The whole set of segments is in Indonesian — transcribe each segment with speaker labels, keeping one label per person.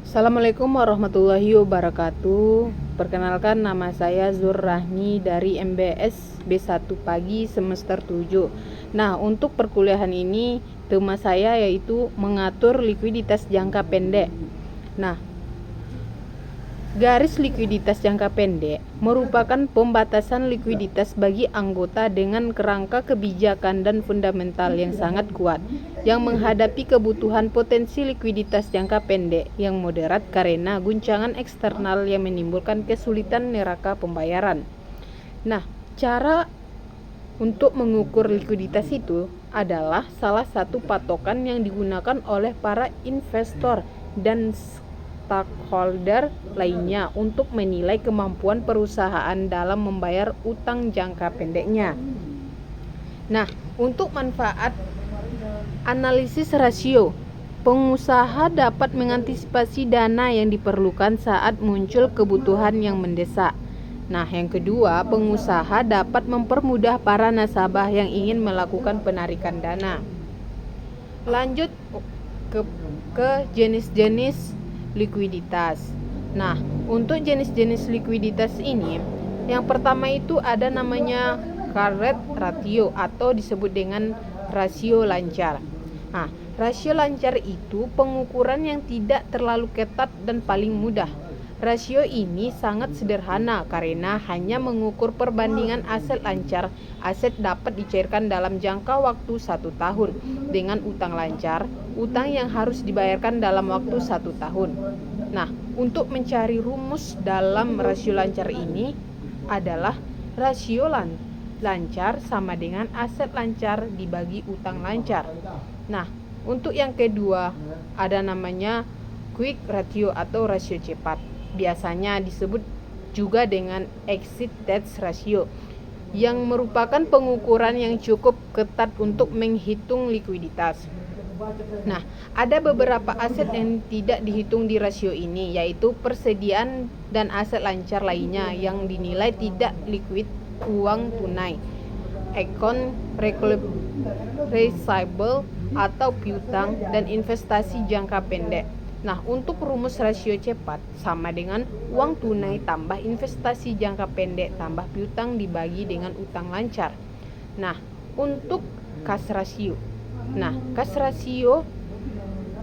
Speaker 1: Assalamualaikum warahmatullahi wabarakatuh. Perkenalkan, nama saya Zur Rahmi dari MBS B1 Pagi semester 7. Nah, untuk perkuliahan ini tema saya yaitu mengatur likuiditas jangka pendek. Nah, garis likuiditas jangka pendek merupakan pembatasan likuiditas bagi anggota dengan kerangka kebijakan dan fundamental yang sangat kuat, yang menghadapi kebutuhan potensi likuiditas jangka pendek yang moderat karena guncangan eksternal yang menimbulkan kesulitan neraca pembayaran. Nah, cara untuk mengukur likuiditas itu adalah salah satu patokan yang digunakan oleh para investor dan stakeholder lainnya untuk menilai kemampuan perusahaan dalam membayar utang jangka pendeknya. Nah, untuk manfaat analisis rasio, pengusaha dapat mengantisipasi dana yang diperlukan saat muncul kebutuhan yang mendesak. Nah, yang kedua, pengusaha dapat mempermudah para nasabah yang ingin melakukan penarikan dana. Lanjut ke jenis-jenis likuiditas. Nah, untuk jenis-jenis likuiditas ini, yang pertama itu ada namanya current ratio atau disebut dengan rasio lancar. Nah, rasio lancar itu pengukuran yang tidak terlalu ketat dan paling mudah. Rasio ini sangat sederhana karena hanya mengukur perbandingan aset lancar. Aset dapat dicairkan dalam jangka waktu 1 tahun dengan utang lancar, utang yang harus dibayarkan dalam waktu 1 tahun. Nah, untuk mencari rumus dalam rasio lancar ini adalah rasio lancar sama dengan aset lancar dibagi utang lancar. Nah, untuk yang kedua ada namanya quick ratio atau rasio cepat. Biasanya disebut juga dengan exit debt ratio, yang merupakan pengukuran yang cukup ketat untuk menghitung likuiditas. Nah, ada beberapa aset yang tidak dihitung di rasio ini, yaitu persediaan dan aset lancar lainnya yang dinilai tidak liquid, uang tunai, account receivable atau piutang, dan investasi jangka pendek. Nah, untuk rumus rasio cepat sama dengan uang tunai tambah investasi jangka pendek tambah piutang dibagi dengan utang lancar. Nah, untuk cash ratio. Nah, cash ratio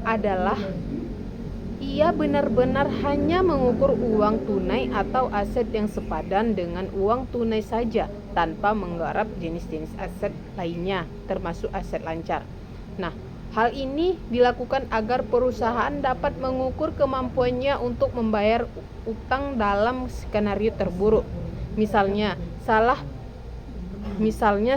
Speaker 1: adalah ia benar-benar hanya mengukur uang tunai atau aset yang sepadan dengan uang tunai saja tanpa menggarap jenis-jenis aset lainnya termasuk aset lancar. Nah, hal ini dilakukan agar perusahaan dapat mengukur kemampuannya untuk membayar utang dalam skenario terburuk. Misalnya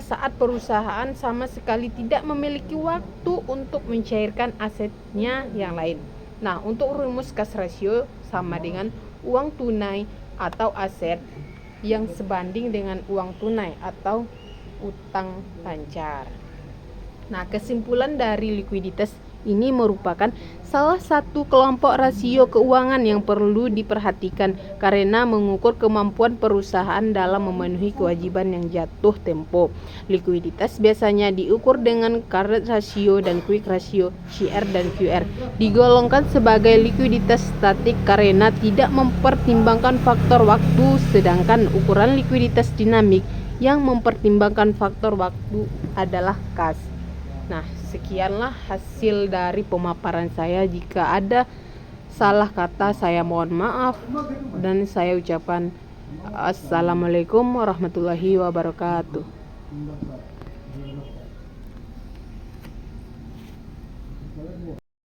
Speaker 1: saat perusahaan sama sekali tidak memiliki waktu untuk mencairkan asetnya yang lain. Nah, untuk rumus cash ratio sama dengan uang tunai atau aset yang sebanding dengan uang tunai atau utang lancar. Nah, kesimpulan dari likuiditas ini merupakan salah satu kelompok rasio keuangan yang perlu diperhatikan karena mengukur kemampuan perusahaan dalam memenuhi kewajiban yang jatuh tempo. Likuiditas biasanya diukur dengan current ratio dan quick ratio, CR dan QR. Digolongkan sebagai likuiditas statik karena tidak mempertimbangkan faktor waktu, sedangkan ukuran likuiditas dinamik yang mempertimbangkan faktor waktu adalah cash. Nah, sekianlah hasil dari pemaparan saya. Jika ada salah kata, saya mohon maaf dan saya ucapkan assalamualaikum warahmatullahi wabarakatuh.